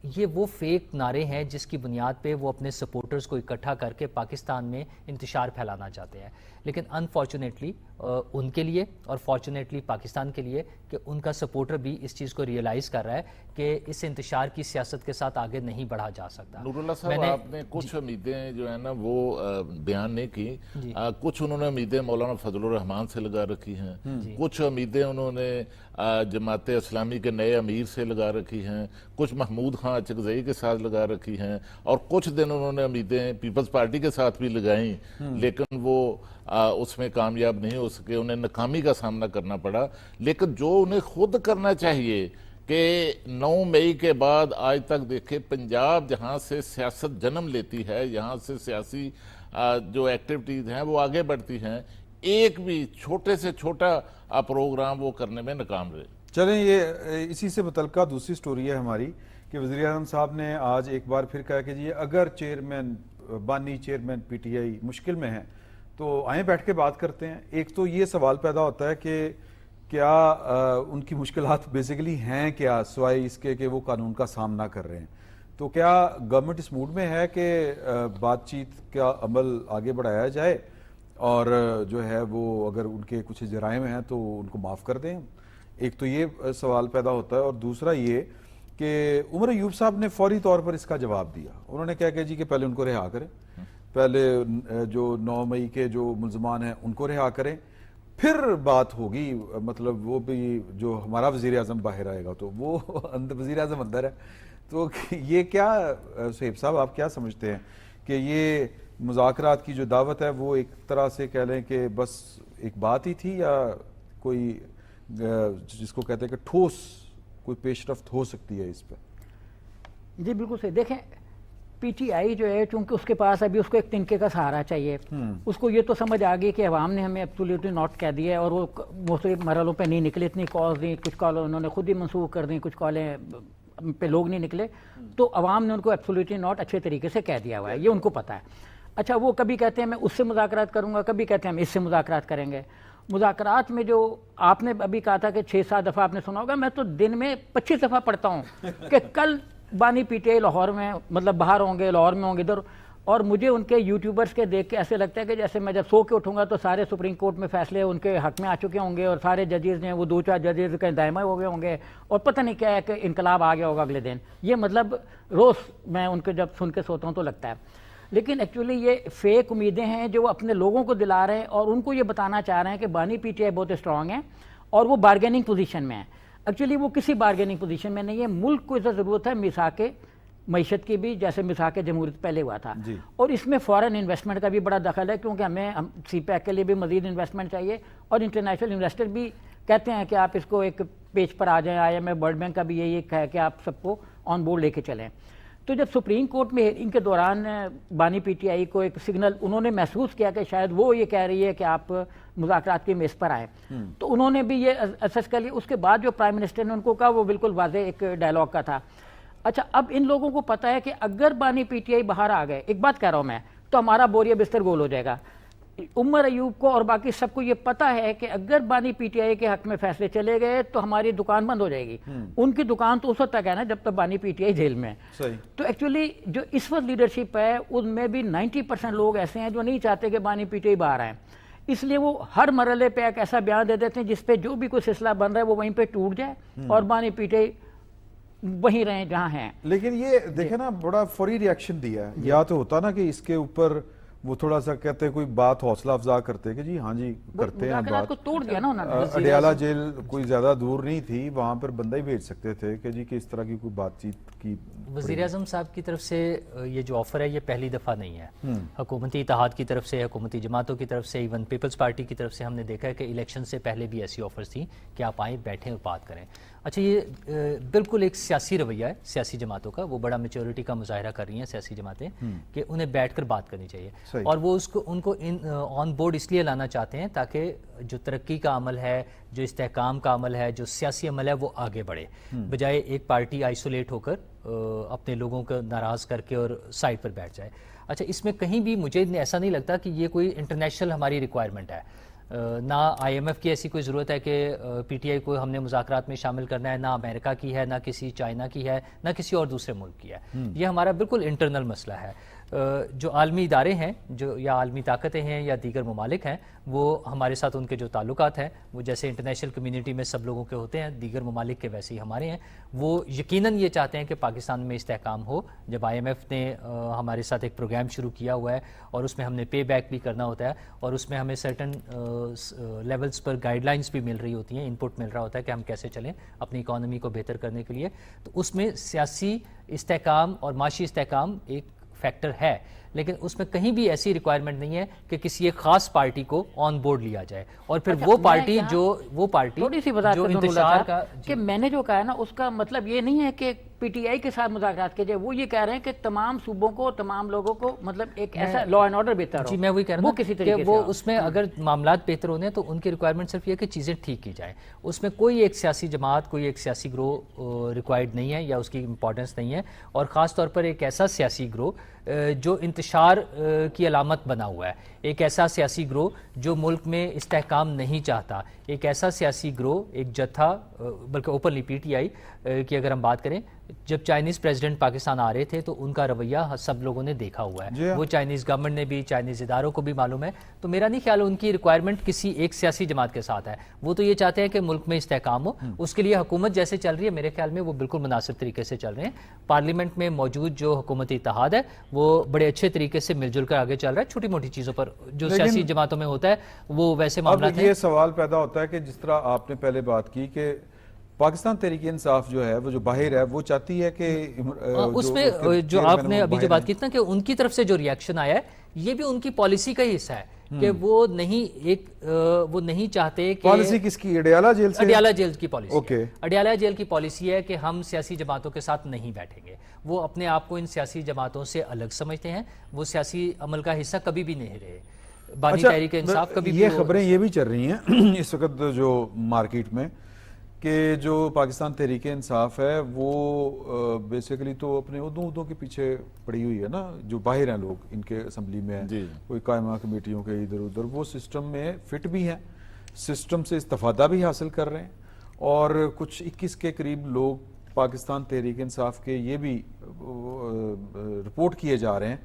S3: یہ وہ فیک نعرے ہیں جس کی بنیاد پہ وہ اپنے سپورٹرز کو اکٹھا کر کے پاکستان میں انتشار پھیلانا چاہتے ہیں. لیکن انفارچونیٹلی ان کے لیے اور فارچونیٹلی پاکستان کے لیے کہ ان کا سپورٹر بھی اس چیز کو ریئلائز کر رہا ہے کہ اس انتشار کی سیاست کے ساتھ آگے نہیں بڑھا جا سکتا.
S1: نور اللہ صاحب, آپ نے کچھ امیدیں جو ہے نا وہ بیان نہیں کی. کچھ انہوں نے امیدیں مولانا فضل الرحمان سے لگا رکھی ہیں, کچھ امیدیں انہوں نے جماعت اسلامی کے نئے امیر سے لگا رکھی ہیں, کچھ محمود خان اچکزئی کے ساتھ لگا رکھی ہیں, اور کچھ دن انہوں نے امیدیں پیپلز پارٹی کے ساتھ بھی لگائیں, لیکن وہ اس میں کامیاب نہیں ہو سکے, انہیں ناکامی کا سامنا کرنا پڑا. لیکن جو انہیں خود کرنا چاہیے کہ 9 مئی کے بعد آج تک دیکھیں پنجاب جہاں سے سیاست جنم لیتی ہے, یہاں سے سیاسی جو ایکٹیویٹیز ہیں وہ آگے بڑھتی ہیں, ایک بھی چھوٹے سے چھوٹا پروگرام وہ کرنے میں ناکام رہے.
S2: چلیں, یہ اسی سے متعلقہ دوسری سٹوری ہے ہماری کہ وزیر اعظم صاحب نے آج ایک بار پھر کہا کہ جی اگر بانی چیئرمین پی ٹی آئی مشکل میں ہیں تو آئیں بیٹھ کے بات کرتے ہیں. ایک تو یہ سوال پیدا ہوتا ہے کہ کیا ان کی مشکلات بیسیکلی ہیں کیا, سوائے اس کے کہ وہ قانون کا سامنا کر رہے ہیں. تو کیا گورنمنٹ اس موڈ میں ہے کہ بات چیت کا عمل آگے بڑھایا جائے اور جو ہے وہ اگر ان کے کچھ جرائم ہیں تو ان کو معاف کر دیں؟ ایک تو یہ سوال پیدا ہوتا ہے, اور دوسرا یہ کہ عمر ایوب صاحب نے فوری طور پر اس کا جواب دیا. انہوں نے کہا کہ جی کہ پہلے ان کو رہا کریں, پہلے جو 9 مئی کے جو ملزمان ہیں ان کو رہا کریں, پھر بات ہوگی. مطلب وہ بھی جو ہمارا وزیر اعظم باہر آئے گا تو وہ وزیر اعظم اندر ہے. تو یہ کیا صہیب صاحب آپ کیا سمجھتے ہیں کہ یہ مذاکرات کی جو دعوت ہے وہ ایک طرح سے کہہ لیں کہ بس ایک بات ہی تھی, یا کوئی جس کو کہتے ہیں کہ ٹھوس کوئی پیش رفت ہو سکتی ہے اس پہ؟
S4: جی بالکل صحیح. دیکھیں پی ٹی آئی جو ہے چونکہ اس کے پاس ابھی اس کو ایک تنکے کا سہارا چاہیے, اس کو یہ تو سمجھ آ گئی کہ عوام نے ہمیں ایبسولیٹلی ناٹ کہہ دیا ہے, اور وہ مختلف مرحلوں پہ نہیں نکلے. اتنی کالز دیں, کچھ کال انہوں نے خود ہی منسوخ کر دیں, کچھ کالیں پہ لوگ نہیں نکلے, تو عوام نے ان کو ایبسولیٹلی ناٹ اچھے طریقے سے کہہ دیا ہوا ہے, یہ ان کو پتہ ہے. اچھا, وہ کبھی کہتے ہیں میں اس سے مذاکرات کروں گا, کبھی کہتے ہیں ہم اس سے مذاکرات کریں گے. مذاکرات میں جو آپ نے ابھی کہا تھا کہ 6-7 دفعہ آپ نے سنا ہوگا, میں تو دن میں 25 دفعہ پڑھتا ہوں کہ کل بانی پی ٹی آئی لاہور میں, مطلب باہر ہوں گے, لاہور میں ہوں گے, ادھر. اور مجھے ان کے یوٹیوبرز کے دیکھ کے ایسے لگتا ہے کہ جیسے میں جب سو کے اٹھوں گا تو سارے سپریم کورٹ میں فیصلے ان کے حق میں آ چکے ہوں گے, اور سارے ججز ہیں وہ 2-4 ججز کے دائمہ ہو گئے ہوں گے, اور پتہ نہیں کیا ہے کہ انقلاب آ گیا ہوگا اگلے دن. یہ مطلب روز میں ان کے جب سن کے سوتا ہوں تو لگتا ہے. لیکن ایکچولی یہ فیک امیدیں ہیں جو وہ اپنے لوگوں کو دلا رہے ہیں, اور ان کو یہ بتانا چاہ رہے ہیں کہ بانی پی ٹی آئی بہت اسٹرانگ ہے اور وہ بارگیننگ پوزیشن میں ہے. ایکچولی وہ کسی بارگیننگ پوزیشن میں نہیں ہے. ملک کو ادھر ضرورت ہے میثاق معیشت کی بھی, جیسے میثاق جمہوریت پہلے ہوا تھا, اور اس میں فارن انویسٹمنٹ کا بھی بڑا دخل ہے, کیونکہ ہمیں سی پیک کے لیے بھی مزید انویسٹمنٹ چاہیے, اور انٹرنیشنل انویسٹر بھی کہتے ہیں کہ آپ اس کو ایک پیج پر آ جائیں. I M F, world bank کا بھی یہی ہے کہ آپ سب کو آن بورڈ لے کے چلیں. تو جب سپریم کورٹ میں ہیئرنگ کے دوران بانی پی ٹی آئی کو ایک سگنل انہوں نے محسوس کیا کہ شاید وہ یہ کہہ رہی ہے کہ آپ مذاکرات کی میز پر آئیں, تو انہوں نے بھی یہ اسس کر لیا. اس کے بعد جو پرائم منسٹر نے ان کو کہا وہ بالکل واضح ایک ڈائلاگ کا تھا. اچھا, اب ان لوگوں کو پتہ ہے کہ اگر بانی پی ٹی آئی باہر آ گئے, ایک بات کہہ رہا ہوں میں, تو ہمارا بوریا بستر گول ہو جائے گا. عمر ایوب کو اور باقی سب کو یہ پتہ ہے کہ اگر بانی پی ٹی آئی کے حق میں فیصلے چلے گئے تو ہماری دکان بند ہو جائے گی. ان کی دکان تو اس وقت تک ہے نا جب تک بانی پی ٹی آئی جیل میں ہے. تو ایکچولی جو اس وقت لیڈرشپ ہے ان میں بھی 90% لوگ ایسے ہیں جو نہیں چاہتے کہ بانی پی ٹی آئی باہر آئیں, اس لیے وہ ہر مرحلے پہ ایک ایسا بیان دے دیتے ہیں جس پہ جو بھی کوئی سلسلہ بن رہا ہے وہ وہیں پہ ٹوٹ جائے اور بانی پی ٹی آئی وہیں رہیں جہاں ہیں.
S2: لیکن یہ دیکھیں نا, بڑا فوری ریاکشن دیا ہے. یا تو ہوتا نا کہ اس کے اوپر وہ تھوڑا سا کہتے ہیں کوئی بات حوصلہ افزا کرتے کہ جی ہاں جی کرتے ہیں بات.
S4: کو توڑ دیا نا انہوں نے.
S2: اڈیالہ جیل کوئی زیادہ دور نہیں تھی, وہاں پر بندہ ہی بھیج سکتے تھے کہ جی کہ اس طرح کی کوئی بات چیت کی.
S3: وزیر اعظم صاحب کی طرف سے یہ جو آفر ہے یہ پہلی دفعہ نہیں ہے. حکومتی اتحاد کی طرف سے, حکومتی جماعتوں کی طرف سے, ایون پیپلز پارٹی کی طرف سے ہم نے دیکھا ہے کہ الیکشن سے پہلے بھی ایسی آفرز تھیں کہ آپ آئیں, بیٹھیں اور بات کریں. اچھا, یہ بالکل ایک سیاسی رویہ ہے سیاسی جماعتوں کا, وہ بڑا میچورٹی کا مظاہرہ کر رہی ہیں سیاسی جماعتیں کہ انہیں بیٹھ کر بات کرنی چاہیے, اور وہ ان کو آن بورڈ اس لیے لانا چاہتے ہیں تاکہ جو ترقی کا عمل ہے, جو استحکام کا عمل ہے, جو سیاسی عمل ہے وہ آگے بڑھے, بجائے ایک پارٹی آئسولیٹ ہو کر اپنے لوگوں کو ناراض کر کے اور سائڈ پر بیٹھ جائے. اچھا, اس میں کہیں بھی مجھے ایسا نہیں لگتا کہ یہ کوئی انٹرنیشنل ہماری ریکوائرمنٹ ہے. نہ IMF کی ایسی کوئی ضرورت ہے کہ PTI کو ہم نے مذاکرات میں شامل کرنا ہے، نہ امریکہ کی ہے، نہ کسی چائنا کی ہے، نہ کسی اور دوسرے ملک کی ہے. یہ ہمارا بالکل انٹرنل مسئلہ ہے. جو عالمی ادارے ہیں جو یا عالمی طاقتیں ہیں یا دیگر ممالک ہیں، وہ ہمارے ساتھ ان کے جو تعلقات ہیں وہ جیسے انٹرنیشنل کمیونٹی میں سب لوگوں کے ہوتے ہیں، دیگر ممالک کے ویسے ہی ہمارے ہیں. وہ یقیناً یہ چاہتے ہیں کہ پاکستان میں استحکام ہو. جب IMF نے ہمارے ساتھ ایک پروگرام شروع کیا ہوا ہے اور اس میں ہم نے پے بیک بھی کرنا ہوتا ہے اور اس میں ہمیں سرٹن لیولز پر گائیڈ لائنز بھی مل رہی ہوتی ہیں، انپٹ مل رہا ہوتا ہے کہ ہم کیسے چلیں اپنی اکانومی کو بہتر کرنے کے لیے، تو اس میں سیاسی استحکام اور معاشی استحکام ایک فیکٹر ہے. لیکن اس میں کہیں بھی ایسی ریکوائرمنٹ نہیں ہے کہ کسی ایک خاص پارٹی کو آن بورڈ لیا جائے اور پھر وہ پارٹی
S4: تھوڑی سی وضاحت
S3: جو
S4: کرنا
S3: انتشار کا
S4: کہ میں نے جو کہا ہے نا اس کا مطلب یہ نہیں ہے کہ PTI کے ساتھ مذاکرات کیے جائے. وہ یہ کہہ رہے ہیں کہ تمام صوبوں کو، تمام لوگوں کو مطلب ایک ایسا لا اینڈ آرڈر بہتر ہو.
S3: جی میں وہی کہہ رہا ہوں
S4: کسی
S3: کہ
S4: طریقے
S3: وہ
S4: سے
S3: اس میں اگر معاملات بہتر ہونے ہیں تو ان کی ریکوائرمنٹ صرف یہ ہے کہ چیزیں ٹھیک کی جائیں. اس میں کوئی ایک سیاسی جماعت، کوئی ایک سیاسی گروہ ریکوائرڈ نہیں ہے یا اس کی امپورٹنس نہیں ہے. اور خاص طور پر ایک ایسا سیاسی گروہ جو انتشار کی علامت بنا ہوا ہے، ایک ایسا سیاسی گروہ جو ملک میں استحکام نہیں چاہتا، ایک ایسا سیاسی گروہ، ایک جتھا، بلکہ اوپنلی PTI کی اگر ہم بات کریں، جب چائنیز پریزیڈنٹ پاکستان آ رہے تھے تو ان کا رویہ سب لوگوں نے دیکھا ہوا ہے. وہ چائنیز گورنمنٹ نے بھی، چائنیز اداروں کو بھی معلوم ہے. تو میرا نہیں خیال ان کی ریکوائرمنٹ کسی ایک سیاسی جماعت کے ساتھ ہے. وہ تو یہ چاہتے ہیں کہ ملک میں استحکام ہو. اس کے لیے حکومت جیسے چل رہی ہے میرے خیال میں وہ بالکل مناسب طریقے سے چل رہے ہیں. پارلیمنٹ میں موجود جو حکومتی اتحاد ہے وہ بڑے اچھے طریقے سے مل جل کر آگے چل رہا ہے. چھوٹی موٹی چیزوں پر جو سیاسی جماعتوں میں ہوتا ہے وہ ویسے معاملات ہیں.
S2: یہ سوال پیدا ہوتا ہے کہ جس طرح آپ نے پہلے بات کی کہ پاکستان تحریک انصاف جو ہے وہ جو باہر ہے وہ چاہتی ہے کہ
S3: اس میں جو آپ نے ابھی جو بات کی نا کہ ان کی طرف سے جو ریاکشن آیا ہے یہ بھی ان کی پالیسی کا ہی حصہ ہے کہ وہ نہیں چاہتے کہ
S2: پالیسی کس کی؟ اڈیالہ جیل سے؟
S3: اڈیالہ جیل کی پالیسی. اڈیالہ جیل کی پالیسی ہے کہ ہم سیاسی جماعتوں کے ساتھ نہیں بیٹھیں گے. وہ اپنے آپ کو ان سیاسی جماعتوں سے الگ سمجھتے ہیں. وہ سیاسی عمل کا حصہ کبھی بھی نہیں رہے. بانی تحریک انصاف کبھی بھی.
S2: یہ خبریں یہ بھی چل رہی ہیں اس وقت جو مارکیٹ میں کہ جو پاکستان تحریک انصاف ہے وہ بیسیکلی تو اپنے عہدوں کے پیچھے پڑی ہوئی ہے نا. جو باہر ہیں لوگ ان کے اسمبلی میں کوئی قائمہ کمیٹیوں کے ادھر ادھر، وہ سسٹم میں فٹ بھی ہیں، سسٹم سے استفادہ بھی حاصل کر رہے ہیں. اور کچھ 21 کے قریب لوگ پاکستان تحریک انصاف کے یہ بھی رپورٹ کیے جا رہے ہیں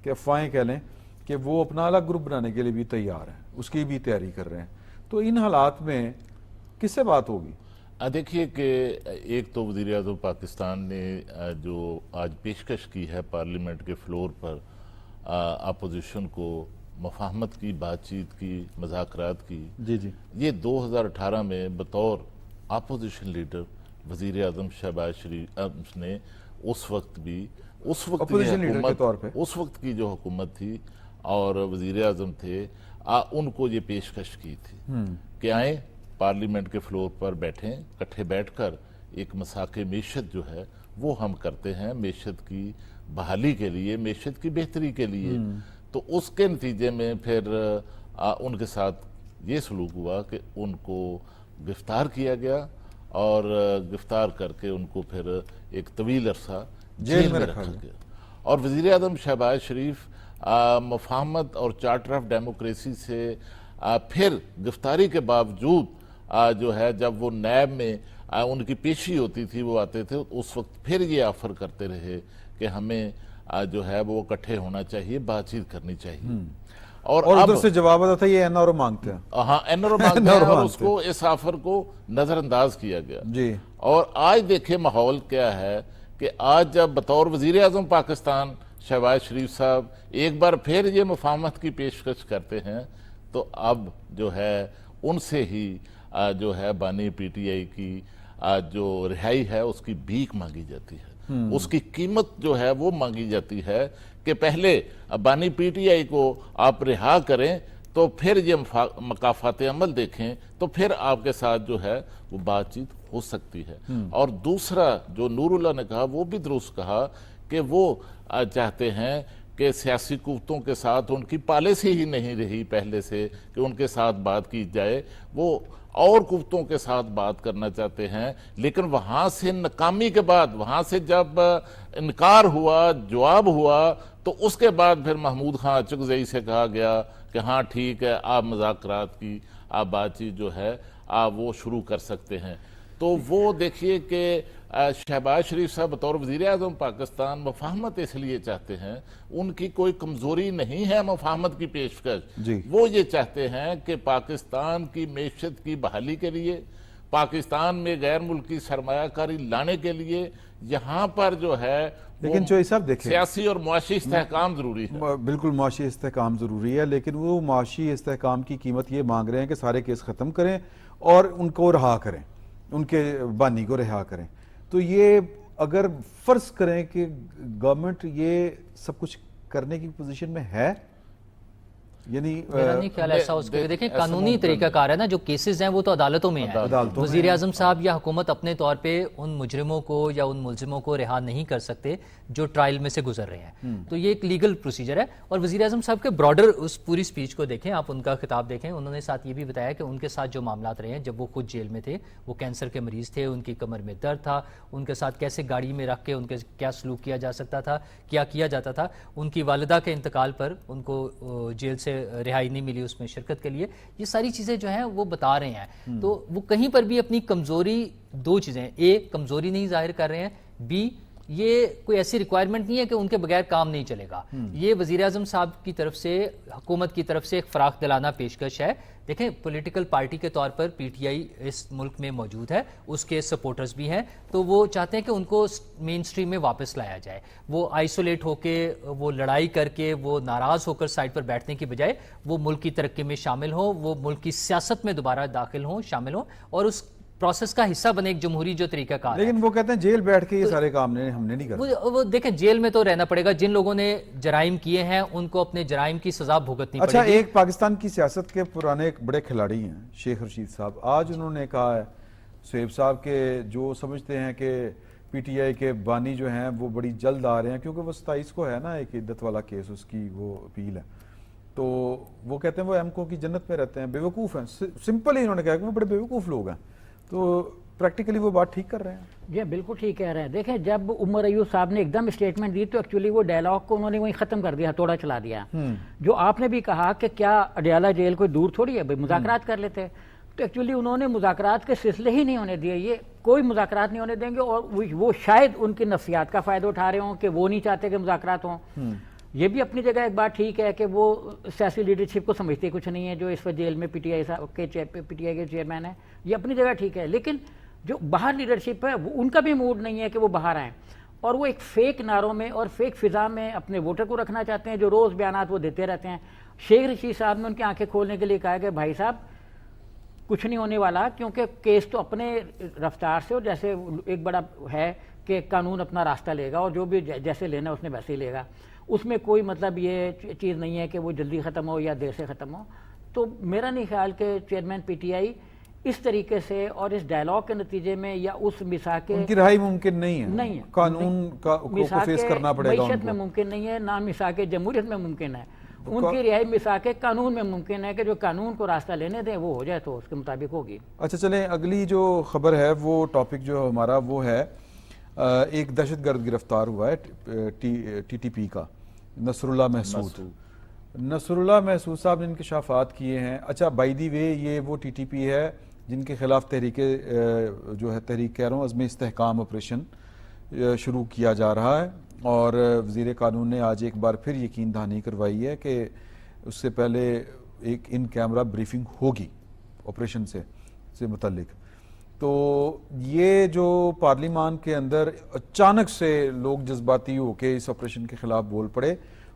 S2: کہ افواہیں کہہ لیں کہ وہ اپنا الگ گروپ بنانے کے لیے بھی تیار ہیں، اس کی بھی تیاری کر رہے ہیں. تو ان حالات میں کس سے بات ہوگی؟
S1: دیکھیے کہ ایک تو وزیر اعظم پاکستان نے جو آج پیشکش کی ہے پارلیمنٹ کے فلور پر اپوزیشن کو، مفاہمت کی، بات چیت کی، مذاکرات کی، یہ 2018 میں بطور اپوزیشن لیڈر وزیر اعظم شہباز شریف نے اس وقت کی جو حکومت تھی اور وزیر اعظم تھے ان کو یہ پیشکش کی تھی کہ آئیں پارلیمنٹ کے فلور پر بیٹھیں، اکٹھے بیٹھ کر ایک مساق معیشت جو ہے وہ ہم کرتے ہیں معیشت کی بحالی کے لیے، معیشت کی بہتری کے لیے. تو اس کے نتیجے میں پھر ان کے ساتھ یہ سلوک ہوا کہ ان کو گرفتار کیا گیا اور گرفتار کر کے ان کو پھر ایک طویل عرصہ جیل میں رکھا گیا. اور وزیر اعظم شہباز شریف مفاہمت اور چارٹر آف ڈیموکریسی سے پھر گرفتاری کے باوجود جو ہے جب وہ نیب میں ان کی پیشی ہوتی تھی وہ آتے تھے اس وقت پھر یہ آفر کرتے رہے کہ ہمیں جو ہے وہ اکٹھے ہونا چاہیے، بات چیت کرنی چاہیے. اور
S2: ادھر سے جواب آتا تھا یہ NRO مانگتے ہیں.
S1: ہاں NRO مانگتے ہیں اور اس کو اس آفر کو نظر انداز کیا گیا. اور آج دیکھیں ماحول کیا ہے کہ آج جب بطور وزیر اعظم پاکستان شہباز شریف صاحب ایک بار پھر یہ مفاہمت کی پیشکش کرتے ہیں تو اب جو ہے ان سے ہی جو ہے بانی PTI کی جو رہائی ہے اس کی بھیک مانگی جاتی ہے. اس کی قیمت جو ہے وہ مانگی جاتی ہے کہ پہلے بانی PTI کو آپ رہا کریں تو پھر یہ مکافات عمل دیکھیں تو پھر آپ کے ساتھ جو ہے وہ بات چیت ہو سکتی ہے. اور دوسرا جو نور اللہ نے کہا وہ بھی درست کہا کہ وہ چاہتے ہیں کہ سیاسی قوتوں کے ساتھ ان کی پالیسی ہی نہیں رہی پہلے سے کہ ان کے ساتھ بات کی جائے، وہ اور قوتوں کے ساتھ بات کرنا چاہتے ہیں. لیکن وہاں سے ناکامی کے بعد، وہاں سے جب انکار ہوا، جواب ہوا تو اس کے بعد پھر محمود خان چغزئی سے کہا گیا کہ ہاں ٹھیک ہے آپ مذاکرات کی آپ بات چیت جو ہے وہ شروع کر سکتے ہیں. تو وہ دیکھیے کہ شہباز شریف صاحب بطور وزیر اعظم پاکستان مفاہمت اس لیے چاہتے ہیں, ان کی کوئی کمزوری نہیں ہے مفاہمت کی پیشکش, وہ یہ چاہتے ہیں کہ پاکستان کی معیشت کی بحالی کے لیے, پاکستان میں غیر ملکی سرمایہ کاری لانے کے لیے یہاں پر جو ہے
S2: لیکن چوئی صاحب دیکھیں
S1: سیاسی اور معاشی استحکام ضروری ہے.
S2: بالکل معاشی استحکام ضروری ہے, لیکن وہ معاشی استحکام کی قیمت یہ مانگ رہے ہیں کہ سارے کیس ختم کریں اور ان کو رہا کریں, ان کے بانی کو رہا کریں. تو یہ اگر فرض کریں کہ گورنمنٹ یہ سب کچھ کرنے کی پوزیشن میں ہے, یعنی
S3: میرا نہیں خیال ایسا اس کے دیکھیں قانونی طریقہ کار ہے نا, جو کیسز ہیں وہ تو عدالتوں میں ہیں. وزیر اعظم صاحب یا حکومت اپنے طور پہ ان مجرموں کو یا ان ملزموں کو رہا نہیں کر سکتے جو ٹرائل میں سے گزر رہے ہیں. تو یہ ایک لیگل پروسیجر ہے. اور وزیر اعظم صاحب کے براڈر اس پوری سپیچ کو دیکھیں, آپ ان کا خطاب دیکھیں, انہوں نے ساتھ یہ بھی بتایا کہ ان کے ساتھ جو معاملات رہے ہیں جب وہ خود جیل میں تھے, وہ کینسر کے مریض تھے, ان کی کمر میں درد تھا, ان کے ساتھ کیسے گاڑی میں رکھ کے ان کے کیا سلوک کیا جا سکتا تھا, کیا کیا جاتا تھا. ان کی والدہ کے انتقال پر ان کو جیل سے رہائی نہیں ملی اس میں شرکت کے لیے. یہ ساری چیزیں جو ہیں وہ بتا رہے ہیں. تو وہ کہیں پر بھی اپنی کمزوری, دو چیزیں, اے کمزوری نہیں ظاہر کر رہے ہیں, بی یہ کوئی ایسی ریکوائرمنٹ نہیں ہے کہ ان کے بغیر کام نہیں چلے گا. یہ وزیر اعظم صاحب کی طرف سے, حکومت کی طرف سے ایک فراخ دلانہ پیشکش ہے. دیکھیں پولیٹیکل پارٹی کے طور پر پی ٹی آئی اس ملک میں موجود ہے, اس کے سپورٹرز بھی ہیں, تو وہ چاہتے ہیں کہ ان کو مین سٹریم میں واپس لایا جائے. وہ آئسولیٹ ہو کے, وہ لڑائی کر کے, وہ ناراض ہو کر سائڈ پر بیٹھنے کی بجائے وہ ملک کی ترقی میں شامل ہوں, وہ ملک کی سیاست میں دوبارہ داخل ہوں, شامل ہوں, اور اس پروسیس کا حصہ بنے, ایک جمہوری جو طریقہ کار ہے.
S2: لیکن وہ کہتے ہیں جیل بیٹھ کے یہ سارے کام ہم نے نہیں کرنا.
S3: وہ دیکھیں جیل میں تو رہنا پڑے گا, جن لوگوں نے جرائم کیے ہیں ان کو اپنے جرائم کی سزا بھگتنی پڑے گی.
S2: اچھا, ایک پاکستان کی سیاست کے پرانے ایک بڑے کھلاڑی ہیں شیخ رشید صاحب, آج انہوں نے کہا ہے سہیب صاحب کے جو سمجھتے ہیں کہ پی ٹی آئی کے بانی جو ہیں وہ بڑی جلد آ رہے ہیں, کیونکہ وہ 27 کو ہے نا ایک عدت والا کیس, اس کی وہ اپیل ہے, تو وہ کہتے ہیں وہ ایم کو کی جنت میں رہتے ہیں, بے وقوف ہیں. سمپل ہی انہوں نے کہا کہ وہ بڑے بے وقوف لوگ ہیں. تو پریکٹیکلی وہ بات ٹھیک کر رہے ہیں.
S4: جی بالکل ٹھیک کہہ رہے ہیں. دیکھیں جب عمر ایوب صاحب نے ایک دم اسٹیٹمنٹ دی تو ایکچولی وہ ڈائلاگ کو انہوں نے وہیں ختم کر دیا, توڑا چلا دیا. جو آپ نے بھی کہا کہ کیا اڈیالہ جیل کوئی دور تھوڑی ہے, مذاکرات کر لیتے, تو ایکچولی انہوں نے مذاکرات کے سلسلے ہی نہیں ہونے دیے. یہ کوئی مذاکرات نہیں ہونے دیں گے, اور وہ شاید ان کی نفسیات کا فائدہ اٹھا رہے ہوں کہ وہ نہیں چاہتے کہ مذاکرات ہوں. یہ بھی اپنی جگہ ایک بات ٹھیک ہے کہ وہ سیاسی لیڈرشپ کو سمجھتے کچھ نہیں ہے جو اس وقت جیل میں پی ٹی آئی کے چیئرمین ہیں, یہ اپنی جگہ ٹھیک ہے. لیکن جو باہر لیڈرشپ ہے ان کا بھی موڈ نہیں ہے کہ وہ باہر آئیں, اور وہ ایک فیک نعروں میں اور فیک فضا میں اپنے ووٹر کو رکھنا چاہتے ہیں, جو روز بیانات وہ دیتے رہتے ہیں. شیخ رشید صاحب نے ان کی آنکھیں کھولنے کے لیے کہا کہ بھائی صاحب کچھ نہیں ہونے والا, کیونکہ کیس تو اپنے رفتار سے, اور جیسے ایک بڑا ہے کہ قانون اپنا راستہ لے گا, اور جو بھی جیسے لینا اس نے ویسے ہی لے گا. اس میں کوئی مطلب یہ چیز نہیں ہے کہ وہ جلدی ختم ہو یا دیر سے ختم ہو. تو میرا نہیں خیال کہ چیئرمین پی ٹی آئی اس طریقے سے اور اس ڈائلاگ کے نتیجے میں یا اس میثاق
S2: ان کی رہائی ممکن نہیں ہے, قانون کو فیس کرنا پڑے گا,
S4: معیشت میں ممکن نہیں ہے, نہ میثاق جمہوریت میں ممکن ہے. ان کی رہائی میثاق قانون میں ممکن ہے کہ جو قانون کو راستہ لینے دیں وہ ہو جائے تو اس کے مطابق ہوگی.
S2: اچھا چلیں, اگلی جو خبر ہے وہ ٹاپک جو ہمارا وہ ہے, ایک دہشت گرد گرفتار ہوا ہے ٹی ٹی پی کا, نصر اللہ محسود. نصر اللہ محسود صاحب نے انکشافات کیے ہیں. اچھا بائی دی وے یہ وہ ٹی ٹی پی ہے جن کے خلاف تحریک کہہ رہا ہوں عزم استحکام آپریشن شروع کیا جا رہا ہے, اور وزیر قانون نے آج ایک بار پھر یقین دہانی کروائی ہے کہ اس سے پہلے ایک ان کیمرہ بریفنگ ہوگی آپریشن سے متعلق. تو یہ جو پارلیمان کے اندر اچانک سے لوگ جذباتی ہو کے اس آپریشن کے خلاف بول پڑے,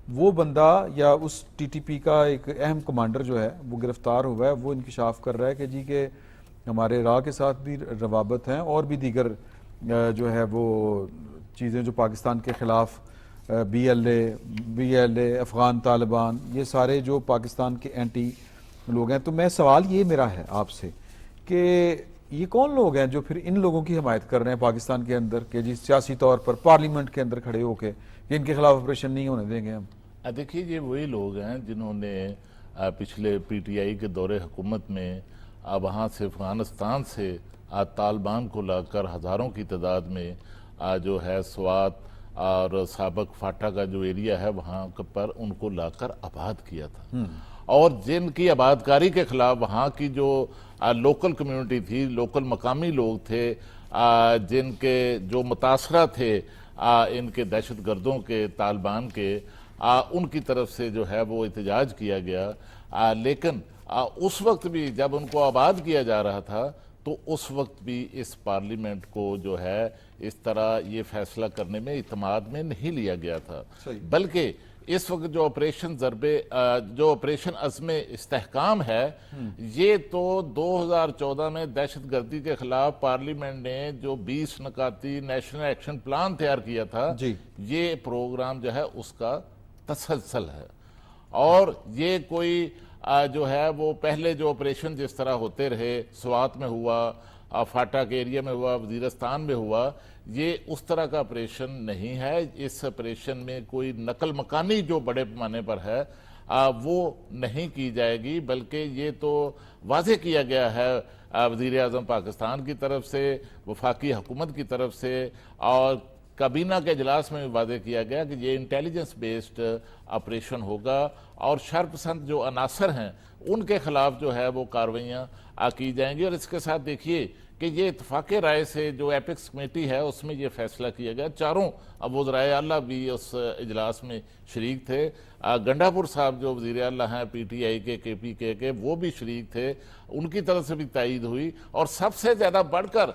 S2: وہ بندہ یا اس ٹی ٹی پی کا ایک اہم کمانڈر جو ہے وہ گرفتار ہوا ہے. وہ انکشاف کر رہا ہے کہ جی کہ ہمارے راہ کے ساتھ بھی روابط ہیں, اور بھی دیگر جو ہے وہ چیزیں جو پاکستان کے خلاف B L A, Afghan Taliban, یہ سارے جو پاکستان کے اینٹی لوگ ہیں. تو میں سوال یہ میرا ہے آپ سے کہ یہ کون لوگ ہیں جو پھر ان لوگوں کی حمایت کر رہے ہیں پاکستان کے اندر کہ جی سیاسی طور پر پارلیمنٹ کے اندر کھڑے ہو کے کہ ان کے خلاف آپریشن نہیں ہونے دیں گے ہم.
S1: دیکھیے یہ وہی لوگ ہیں جنہوں نے پچھلے پی ٹی آئی کے دور حکومت میں وہاں سے افغانستان سے طالبان کو لا کر ہزاروں کی تعداد میں جو ہے سوات اور سابق فاٹا کا جو ایریا ہے وہاں پر ان کو لا کر آباد کیا تھا. اور جن کی آبادکاری کے خلاف وہاں کی جو لوکل کمیونٹی تھی، لوکل مقامی لوگ تھے، جن کے جو متاثرہ تھے ان کے دہشت گردوں کے، طالبان کے، ان کی طرف سے جو ہے وہ احتجاج کیا گیا. لیکن اس وقت بھی جب ان کو آباد کیا جا رہا تھا تو اس وقت بھی اس پارلیمنٹ کو جو ہے اس طرح یہ فیصلہ کرنے میں اعتماد میں نہیں لیا گیا تھا، بلکہ اس وقت جو آپریشن عزم استحکام ہے، یہ تو 2014 میں دہشت گردی کے خلاف پارلیمنٹ نے جو 20 نکاتی نیشنل ایکشن پلان تیار کیا تھا، یہ پروگرام جو ہے اس کا تسلسل ہے. اور یہ کوئی جو ہے وہ پہلے جو آپریشن جس طرح ہوتے رہے، سوات میں ہوا، فاٹا کے ایریا میں ہوا، وزیرستان میں ہوا، یہ اس طرح کا آپریشن نہیں ہے. اس آپریشن میں کوئی نقل مکانی جو بڑے پیمانے پر ہے وہ نہیں کی جائے گی، بلکہ یہ تو واضح کیا گیا ہے وزیر اعظم پاکستان کی طرف سے، وفاقی حکومت کی طرف سے، اور کابینہ کے اجلاس میں واضح کیا گیا کہ یہ انٹیلیجنس بیسڈ آپریشن ہوگا، اور شرپسند جو عناصر ہیں ان کے خلاف جو ہے وہ کارروائیاں کی جائیں گی. اور اس کے ساتھ دیکھیے کہ یہ اتفاق رائے سے جو ایپکس کمیٹی ہے اس میں یہ فیصلہ کیا گیا، چاروں وزرائے اعلیٰ بھی اس اجلاس میں شریک تھے. گنڈاپور صاحب جو وزیر اعلیٰ ہیں پی ٹی آئی کے، کے پی کے وہ بھی شریک تھے، ان کی طرف سے بھی تائید ہوئی. اور سب سے زیادہ بڑھ کر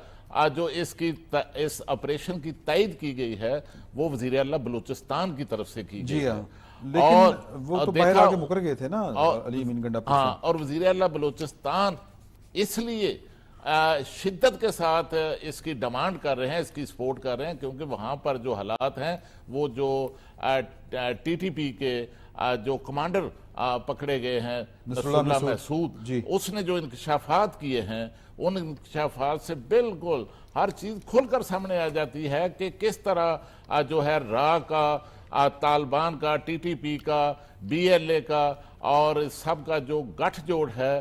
S1: جو اس آپریشن کی تائید کی گئی ہے وہ وزیر اعلیٰ بلوچستان کی طرف سے کی گئی ہے.
S2: لیکن وہ تو باہر آگے مکر گئے تھے نا علی امین گنڈاپور صاحب.
S1: اور وزیر اعلیٰ بلوچستان اس لیے شدت کے ساتھ اس کی ڈیمانڈ کر رہے ہیں، اس کی سپورٹ کر رہے ہیں، کیونکہ وہاں پر جو حالات ہیں وہ جو ٹی ٹی پی کے جو کمانڈر پکڑے گئے ہیں نصر اللہ محسود، اس نے جو انکشافات کیے ہیں، ان انکشافات سے بالکل ہر چیز کھل کر سامنے آ جاتی ہے کہ کس طرح جو ہے را کا، طالبان کا، ٹی ٹی پی کا، بی ایل اے کا، اور سب کا جو گٹھ جوڑ ہے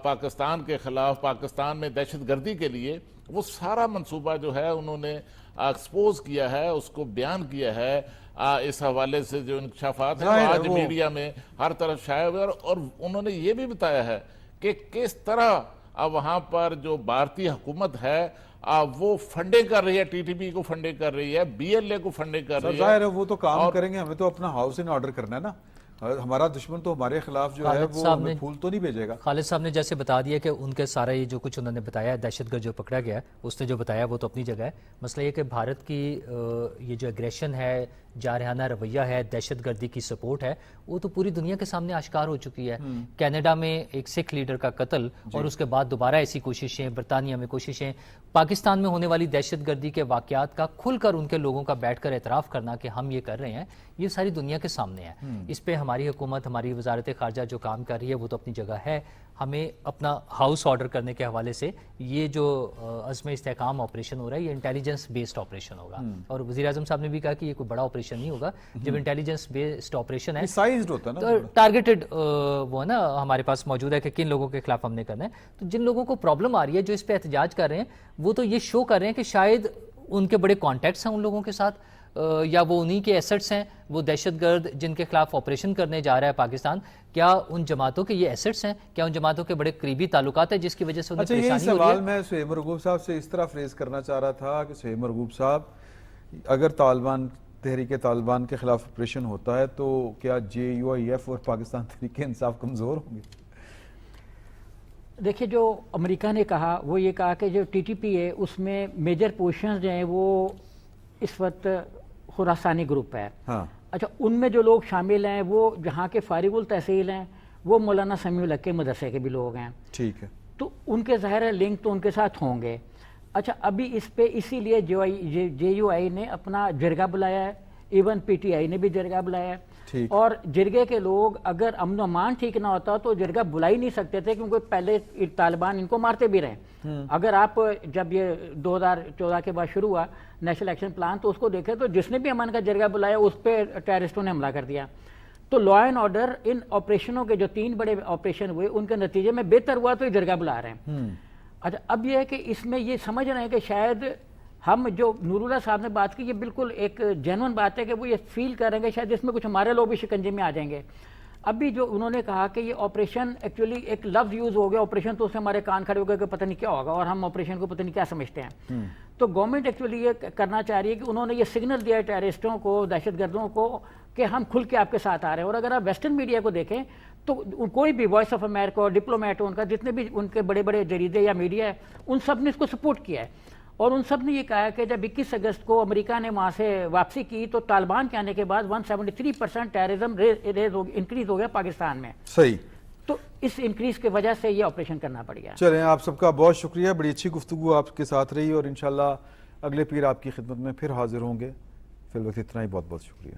S1: پاکستان کے خلاف، پاکستان میں دہشت گردی کے لیے، وہ سارا منصوبہ جو ہے انہوں نے ایکسپوز کیا ہے، اس کو بیان کیا ہے. اس حوالے سے جو انکشافات ہیں آج میڈیا میں ہر طرف شائع ہوئے، اور انہوں نے یہ بھی بتایا ہے کہ کس طرح وہاں پر جو بھارتی حکومت ہے وہ فنڈنگ کر رہی ہے، ٹی ٹی پی کو فنڈنگ کر رہی ہے، بی ایل اے کو فنڈنگ کر رہی ہے.
S2: ظاہر ہے وہ تو کام کریں گے، ہمیں تو اپنا ہاؤس ان آرڈر کرنا ہے نا. ہمارا دشمن تو ہمارے خلاف جو ہے وہ ہمیں پھول تو نہیں بھیجے گا.
S3: خالد صاحب نے جیسے بتا دیا کہ ان کے سارا یہ جو کچھ انہوں نے بتایا ہے، دہشت گرد جو پکڑا گیا ہے اس نے جو بتایا وہ تو اپنی جگہ ہے. مسئلہ یہ کہ بھارت کی یہ جو ایگریشن ہے، جارحانہ رویہ ہے، دہشت گردی کی سپورٹ ہے، وہ تو پوری دنیا کے سامنے آشکار ہو چکی ہے. کینیڈا میں ایک سکھ لیڈر کا قتل، اور اس کے بعد دوبارہ ایسی کوششیں، برطانیہ میں کوششیں، پاکستان میں ہونے والی دہشت گردی کے واقعات کا کھل کر ان کے لوگوں کا بیٹھ کر اعتراف کرنا کہ ہم یہ کر رہے ہیں، یہ ساری دنیا کے سامنے ہے. اس پہ ہماری حکومت، ہماری وزارت خارجہ جو کام کر رہی ہے وہ تو اپنی جگہ ہے. ہمیں اپنا ہاؤس آرڈر کرنے کے حوالے سے یہ جو عزم استحکام آپریشن ہو رہا ہے یہ انٹیلیجنس بیسڈ آپریشن ہوگا. اور وزیر اعظم صاحب نے بھی کہا کہ یہ کوئی بڑا آپریشن نہیں ہوگا. جب انٹیلیجنس بیسڈ آپریشن ہے تو ٹارگیٹڈ وہ ہے نا ہمارے پاس موجود ہے کہ کن لوگوں کے خلاف ہم نے کرنا ہے. تو جن لوگوں کو پرابلم آ رہی ہے، جو اس پہ احتجاج کر رہے ہیں، وہ تو یہ شو کر رہے ہیں کہ شاید ان کے بڑے کانٹیکٹس ہیں ان لوگوں کے ساتھ، یا وہ انہی کے ایسٹس ہیں. وہ دہشت گرد جن کے خلاف آپریشن کرنے جا رہا ہے پاکستان، کیا ان جماعتوں کے یہ ایسٹس ہیں؟ کیا ان جماعتوں کے بڑے قریبی تعلقات ہیں جس کی وجہ سے انہیں پریشانی ہو رہی ہے؟
S2: یہ سوال میں سہیل مرغوب صاحب سے اس طرح فریز کرنا چاہ رہا تھا کہ سہیل مرغوب صاحب، اگر تحریک طالبان کے خلاف آپریشن ہوتا ہے تو کیا جے یو آئی ایف اور پاکستان تحریک انصاف کمزور ہوں گے؟
S4: دیکھیں، جو امریکہ نے کہا وہ یہ کہا کہ جو ٹی ٹی پی ہے اس میں میجر پوزیشنز جو ہیں وہ اس وقت خراسانی گروپ ہے. اچھا، ان میں جو لوگ شامل ہیں وہ جہاں کے فارغ التحصیل ہیں، وہ مولانا سمیع الحق کے مدرسے کے بھی لوگ ہیں.
S2: ٹھیک ہے،
S4: تو ان کے ظاہر ہے لنک تو ان کے ساتھ ہوں گے. اچھا، ابھی اس پہ اسی لیے جے یو آئی نے اپنا جرگہ بلایا ہے، ایون پی ٹی آئی نے بھی جرگہ بلایا ہے. اور جرگے کے لوگ اگر امن و امان ٹھیک نہ ہوتا تو جرگہ بلا ہی نہیں سکتے تھے، کیونکہ پہلے طالبان ان کو مارتے بھی رہے. اگر آپ جب یہ 2014 کے بعد شروع ہوا نیشنل ایکشن پلان تو اس کو دیکھیں تو جس نے بھی امن کا جرگہ بلایا اس پہ ٹیررسٹوں نے حملہ کر دیا. تو لا اینڈ آرڈر ان آپریشنوں کے جو 3 بڑے آپریشن ہوئے ان کے نتیجے میں بہتر ہوا تو یہ جرگہ بلا رہے ہیں. اچھا، اب یہ ہے کہ اس میں یہ سمجھ رہے ہیں کہ شاید ہم جو نور اللہ صاحب نے بات کی یہ بالکل ایک جینون بات ہے کہ وہ یہ فیل کریں گے شاید اس میں کچھ ہمارے لوگ بھی شکنجے میں آ جائیں گے. ابھی جو انہوں نے کہا کہ یہ آپریشن ایکچولی ایک لفظ یوز ہو گیا آپریشن، تو اس سے ہمارے کان کھڑے ہو گئے کہ پتہ نہیں کیا ہوگا، اور ہم آپریشن کو پتہ نہیں کیا سمجھتے ہیں. تو گورنمنٹ ایکچولی یہ کرنا چاہ رہی ہے کہ انہوں نے یہ سگنل دیا ہے ٹیررسٹوں کو، دہشت گردوں کو، کہ ہم کھل کے آپ کے ساتھ آ رہے ہیں. اور اگر آپ ویسٹرن میڈیا کو دیکھیں تو کوئی بھی وائس آف امریکہ اور ڈپلومیٹ، ان کا جتنے بھی ان کے بڑے بڑے جریدے یا میڈیا ہے، ان سب نے اس کو سپورٹ کیا ہے. اور ان سب نے یہ کہا ہے کہ جب 21 اگست کو امریکہ نے وہاں سے واپسی کی تو طالبان کے آنے کے بعد 173% ٹیررزم انکریز ہو گیا پاکستان میں.
S2: صحیح.
S4: تو اس انکریز کی وجہ سے یہ آپریشن کرنا پڑ گیا.
S2: چلیں، آپ سب کا بہت شکریہ، بڑی اچھی گفتگو آپ کے ساتھ رہی، اور انشاءاللہ اگلے پیر آپ کی خدمت میں پھر حاضر ہوں گے. فی الوقت اتنا ہی، بہت بہت شکریہ.